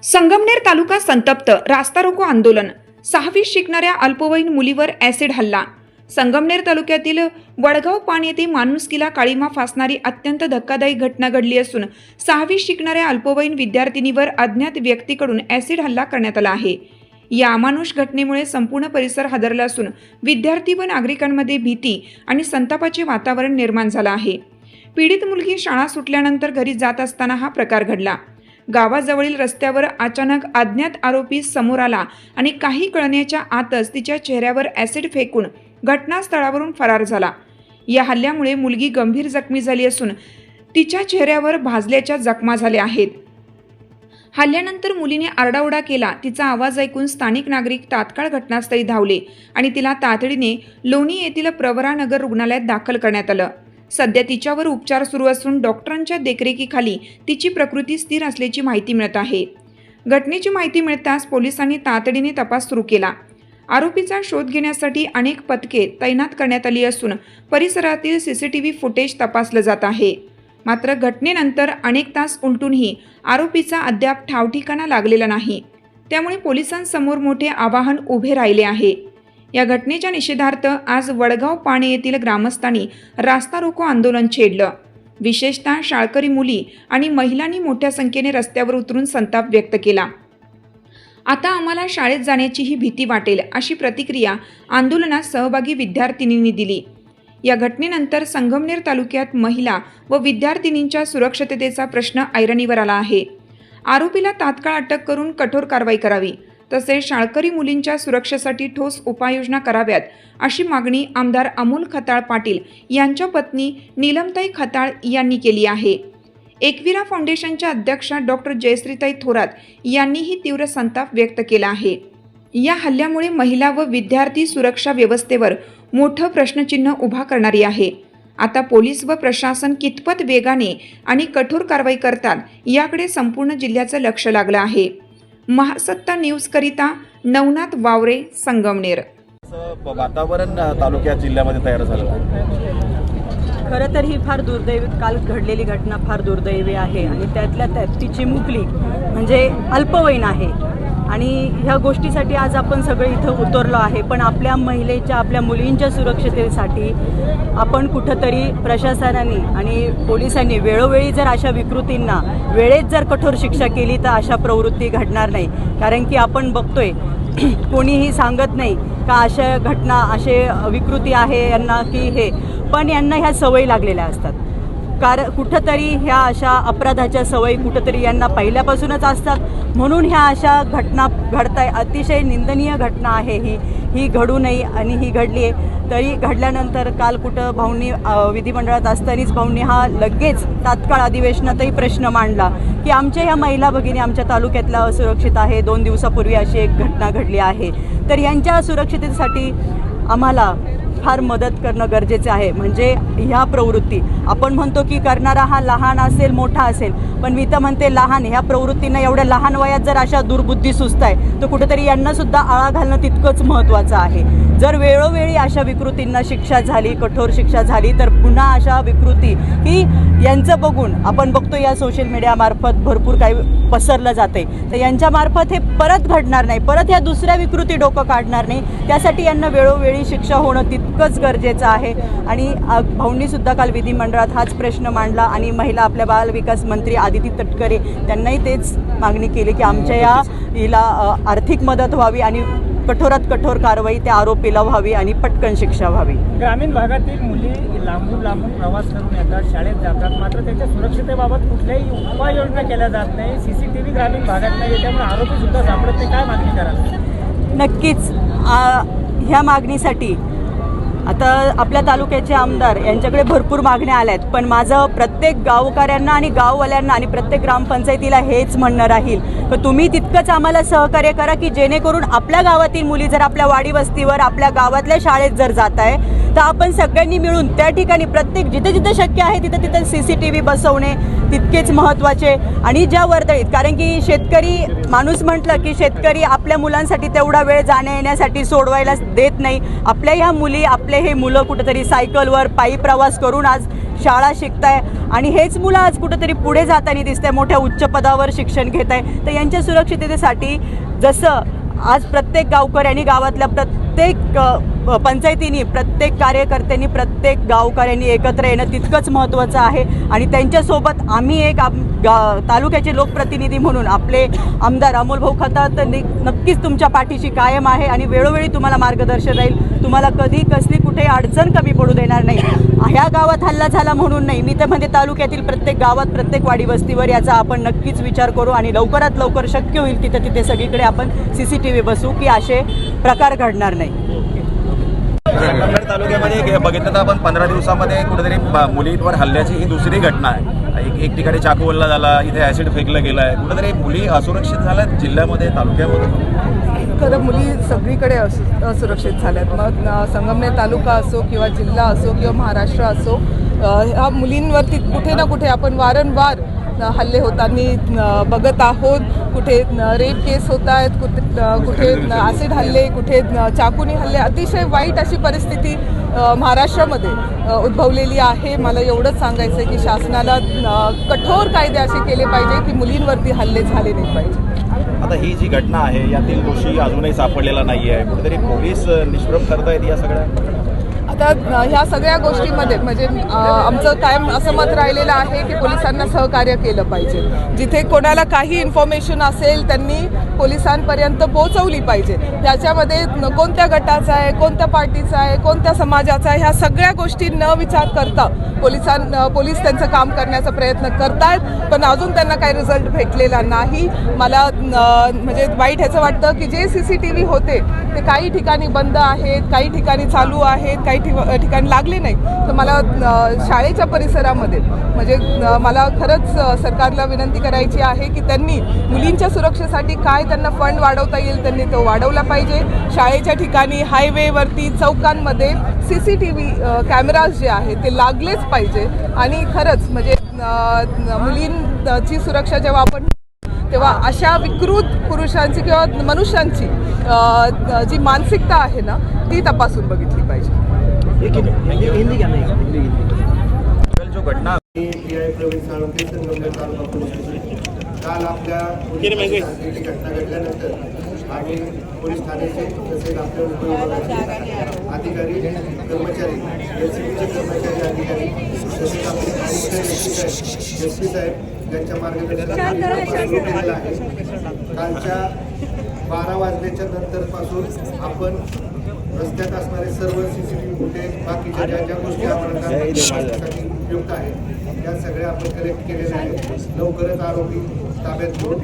संगमनेर तालुका संतप्त, रास्ता रोको आंदोलन, 6वी शिकणाऱ्या अल्पवयीन मुलीवर ॲसिड हल्ला। संगमनेर तालुक्यातील वडगाव पाण येथे माणुसकीला काळीमा फासणारी अत्यंत धक्कादायक घटना घडली असून 6वी शिकणाऱ्या अल्पवयीन विद्यार्थिनीवर अज्ञात व्यक्तीकडून ॲसिड हल्ला करण्यात आला आहे। या अमानुष घटनेमुळे संपूर्ण परिसर हादरला असून विद्यार्थी व नागरिकांमध्ये भीती आणि संतापाचे वातावरण निर्माण झाले आहे। पीडित मुलगी शाळा सुटल्यानंतर घरी जात असताना हा प्रकार घडला। गावाजवळील रस्त्यावर अचानक अज्ञात आरोपी समोर आला आणि काही कळण्याच्या आतच तिच्या चेहऱ्यावर ॲसिड फेकून घटनास्थळावरून फरार झाला। या हल्ल्यामुळे मुलगी गंभीर जखमी झाली असून तिच्या चेहऱ्यावर भाजल्याच्या जखमा झाल्या आहेत। हल्ल्यानंतर मुलीने आरडाओरडा केला। तिचा आवाज ऐकून स्थानिक नागरिक तात्काळ घटनास्थळी धावले आणि तिला तातडीने लोणी येथील प्रवरानगर रुग्णालयात दाखल करण्यात आलं। सध्या तिच्यावर उपचार सुरू असून डॉक्टरांच्या देखरेखीखाली तिची प्रकृती स्थिर असल्याची माहिती मिळत आहे। घटनेची माहिती मिळताच पोलिसांनी तातडीने तपास सुरू केला। आरोपीचा शोध घेण्यासाठी अनेक पथके तैनात करण्यात आली असून परिसरातील सीसीटीव्ही फुटेज तपासलं जात आहे। मात्र घटनेनंतर अनेक तास उलटूनही आरोपीचा अद्याप ठावठिकाणा लागलेला नाही। त्यामुळे पोलिसांसमोर मोठे आव्हान उभे राहिले आहे। या घटनेच्या निषेधार्थ आज वडगाव पाणे येथील ग्रामस्थांनी रास्ता रोको आंदोलन छेडलं। विशेषतः शाळकरी मुली आणि महिलांनी मोठ्या संख्येने रस्त्यावर उतरून संताप व्यक्त केला। आता आम्हाला शाळेत जाण्याचीही भीती वाटेल, अशी प्रतिक्रिया आंदोलनात सहभागी विद्यार्थिनींनी दिली। या घटनेनंतर संगमनेर तालुक्यात महिला व विद्यार्थिनींच्या सुरक्षिततेचा प्रश्न ऐरणीवर आला आहे। आरोपीला तात्काळ अटक करून कठोर कारवाई करावी, तसेच शाळकरी मुलींच्या सुरक्षेसाठी ठोस उपाययोजना कराव्यात, अशी मागणी आमदार अमोल खताळ पाटील यांच्या पत्नी नीलमताई खताळ यांनी केली आहे। एकविरा फाउंडेशनच्या अध्यक्षा डॉक्टर जयश्रीताई थोरात यांनीही तीव्र संताप व्यक्त केला आहे। या हल्ल्यामुळे महिला व विद्यार्थी सुरक्षा व्यवस्थेवर मोठं प्रश्नचिन्ह उभा करणारी आहे। आता पोलीस व प्रशासन कितपत वेगाने आणि कठोर कारवाई करतात याकडे संपूर्ण जिल्ह्याचं लक्ष लागलं आहे। महासत्ता न्यूज करिता नवनाथ वावरे, संगमनेर। वातावरण तालुक्यात जिल्ह्यामध्ये तयार झालं। खरं तर ही फार दुर्दैवी काल घडलेली घटना फार दुर्दैवी आहे आणि त्यातल्या त्यात ती चिमुकली म्हणजे अल्पवयीन आहे आणि ह्या गोष्टीसाठी आज आपण सगळे इथं उतरलो आहे। पण आपल्या महिलेच्या, आपल्या मुलींच्या सुरक्षिततेसाठी आपण कुठंतरी प्रशासनाने आणि पोलिसांनी वेळोवेळी जर अशा विकृतींना वेळेत जर कठोर शिक्षा केली तर अशा प्रवृत्ती घडणार नाही। कारण की आपण बघतोय कोणीही सांगत नाही का अशा घटना, असे विकृती आहे यांना की हे, पण यांना ह्या सवयी लागलेल्या असतात। कारण कुठंतरी ह्या अशा अपराधाच्या सवयी कुठंतरी यांना पहिल्यापासूनच असतात, म्हणून ह्या अशा घटना घडताय। अतिशय निंदनीय घटना आहे ही घडू नये आणि ही घडली आहे। तरी घडल्यानंतर काल कुठं भाऊंनी विधिमंडळात असतानाच भाऊंनी हा लगेच तात्काळ अधिवेशनातही प्रश्न मांडला की आमच्या ह्या महिला भगिनी आमच्या तालुक्यातल्या असुरक्षित आहे। 2 दिवसापूर्वी अशी एक घटना घडली आहे, तर यांच्या सुरक्षिततेसाठी आम्हाला फार मदत करणं गरजेचं आहे। म्हणजे ह्या प्रवृत्ती आपण म्हणतो की करणारा हा लहान असेल मोठा असेल, पण मी तर म्हणते लहान, ह्या प्रवृत्तींना एवढ्या लहान वयात जर अशा दुर्बुद्धी सुचताय तर कुठेतरी यांना सुद्धा आळा घालणं तितकंच महत्त्वाचं आहे। जर वेळोवेळी अशा विकृतींना शिक्षा झाली, कठोर शिक्षा झाली, तर पुन्हा अशा विकृती की यांचं बघून आपण बघतो या सोशल मीडियामार्फत भरपूर काही पसरलं जाते, तर यांच्यामार्फत हे परत घडणार नाही, परत ह्या दुसऱ्या विकृती डोकं काढणार नाही। त्यासाठी यांना वेळोवेळी शिक्षा होणं तितकंच गरजेचं आहे। आणि भाऊंनी सुद्धा काल विधिमंडळात हाच प्रश्न मांडला आणि महिला आपल्या बाल विकास मंत्री आदिती तटकरे त्यांनाही तेच मागणी केली की आमच्या हिला आर्थिक मदत व्हावी आणि कठोरात कठोर कारवाई त्या आरोपीला व्हावी आणि पटकन शिक्षा व्हावी। ग्रामीण भागातील मुली लांबून प्रवास करून येतात, शाळेत जातात, मात्र त्यांच्या सुरक्षितेबाबत कुठल्याही उपाययोजना केल्या जात नाही। सीसीटीव्ही ग्रामीण भागात नाही, त्यामुळे आरोपी सुद्धा सापडत नाही। काय मागणी कराल? नक्कीच ह्या मागणीसाठी आता आपल्या तालुक्याचे आमदार यांच्याकडे भरपूर मागण्या आल्या आहेत, पण माझं प्रत्येक गावकऱ्यांना आणि गाववाल्यांना आणि प्रत्येक ग्रामपंचायतीला हेच म्हणणं राहील की तुम्ही तितकंच आम्हाला सहकार्य करा की जेणेकरून आपल्या गावातील मुली जर आपल्या वाडी वस्तीवर, आपल्या गावातल्या शाळेत जर जात आहे तर आपण सगळ्यांनी मिळून त्या ठिकाणी प्रत्येक जिथे जिथे शक्य आहे तिथे तिथे सीसीटीव्ही बसवणे, तितकेच महत्त्वाचे. आणि ज्या वर्दळीत, कारण की शेतकरी माणूस म्हटलं की शेतकरी आपल्या मुलांसाठी तेवढा वेळ जाण्या येण्यासाठी सोडवायला देत नाही. आपल्या ह्या मुली, आपले हे मुलं कुठंतरी सायकलवर पायी प्रवास करून आज शाळा शिकताय आणि हेच मुलं आज कुठंतरी पुढे जाताना दिसतंय, मोठ्या उच्च पदावर शिक्षण घेत आहे. तर यांच्या सुरक्षिततेसाठी जसं आज प्रत्येक गावकऱ्यांनी, गावातल्या प्रत्येक पंचायतींनी, प्रत्येक कार्यकर्त्यांनी, प्रत्येक गावकऱ्यांनी एकत्र येणं तितकंच महत्त्वाचं आहे. आणि त्यांच्यासोबत आम्ही एक तालुक्याचे लोकप्रतिनिधी म्हणून आपले आमदार अमोल भाऊ खताळ तर नक्कीच तुमच्या पाठीशी कायम आहे आणि वेळोवेळी तुम्हाला मार्गदर्शन राहील. तुम्हाला कधी कसली कुठे अडचण कमी पडू देणार नाही. ह्या गावात हल्ला झाला म्हणून नाही, मी तर म्हणते तालुक्यातील प्रत्येक गावात, प्रत्येक वाडी वस्तीवर याचा आपण नक्कीच विचार करू आणि लवकरात लवकर शक्य होईल तिथे सगळीकडे आपण CCTV बसवू की असे प्रकार घडणार नाही. संगमनेर तालुक्यामध्ये बघितलं तर आपण 15 दिवसामध्ये कुठेतरी मुलींवर हल्ल्याची ही दुसरी घटना आहे. एक ठिकाणी चाकू हल्ला झाला, इथे ॲसिड फेकलं गेलं आहे. कुठेतरी मुली असुरक्षित झाल्यात जिल्ह्यामध्ये, तालुक्यामध्ये. खरं मुली सगळीकडे असुरक्षित झाल्यात. मग संगमनेर तालुका असो किंवा जिल्हा असो किंवा महाराष्ट्र असो, ह्या मुलींवरती कुठे ना कुठे आपण वारंवार हल्ले होताना बघत आहोत. कुठे रेप केस होत आहेत, कुठे ॲसिड हल्ले, कुठे चाकूनी हल्ले. अतिशय वाईट अशी परिस्थिती महाराष्ट्रामध्ये उद्भवलेली आहे. मला एवढंच सांगायचं आहे की शासनाला कठोर कायदे असे केले पाहिजे की मुलींवरती हल्ले झाले नाही पाहिजे. आता ही जी घटना आहे यातील दोषी अजूनही सापडलेला नाही आहे. कुठेतरी पोलीस निष्प्रभ करतायत या सगळ्या. आता ह्या सगळ्या गोष्टींमध्ये म्हणजे आमचं कायम असं मत राहिलेलं आहे की पोलिसांना सहकार्य केलं पाहिजे. जिथे कोणाला काही इन्फॉर्मेशन असेल त्यांनी पोलिसांपर्यंत पोहोचवली पाहिजे. त्याच्यामध्ये कोणत्या गटाचा आहे, कोणत्या पार्टीचा आहे, कोणत्या समाजाचा आहे, ह्या सगळ्या गोष्टी न विचार करता पोलीस त्यांचं काम करण्याचा प्रयत्न करतायत. पण अजून त्यांना काही रिझल्ट भेटलेला नाही. मला म्हणजे वाईट ह्याचं वाटतं की जे CCTV होते ते काही ठिकाणी बंद आहेत, काही ठिकाणी चालू आहेत, काही ठिकाणी लागले नाही. तर मला शाळेच्या परिसरामध्ये म्हणजे मला खरंच सरकारला विनंती करायची आहे की त्यांनी मुलींच्या सुरक्षेसाठी काय त्यांना फंड वाढवता येईल त्यांनी तो वाढवला पाहिजे. शाळेच्या ठिकाणी, हायवेवरती, चौकांमध्ये CCTV कॅमेराज जे आहेत ते लागलेच पाहिजे. आणि खरंच म्हणजे मुलींची सुरक्षा जेव्हा आपण तेव्हा अशा विकृत पुरुषांची किंवा मनुष्यांची जी मानसिकता आहे ना ती तपासून बघितली पाहिजे. जो घटना काल आपल्या घटना घडल्यानंतर आम्ही पोलीस ठाण्याचे तसेच आपल्या उपविभागाचे अधिकारी, कर्मचारी, LCBचे कर्मचारी, अधिकारी तसेच आपले SP साहेब यांच्या मार्गदर्शनाखाली केलेलं आहे. कालच्या 12 वाजल्याच्या नंतरपासून आपण रस्त्यात असणारे सर्व CCTV फुटेज, बाकीच्या ज्या गोष्टी आम्हाला उपयुक्त आहेत त्या सगळ्या आपण कलेक्ट केलेल्या आहेत. लवकरच आरोपी ताब्यात घेऊन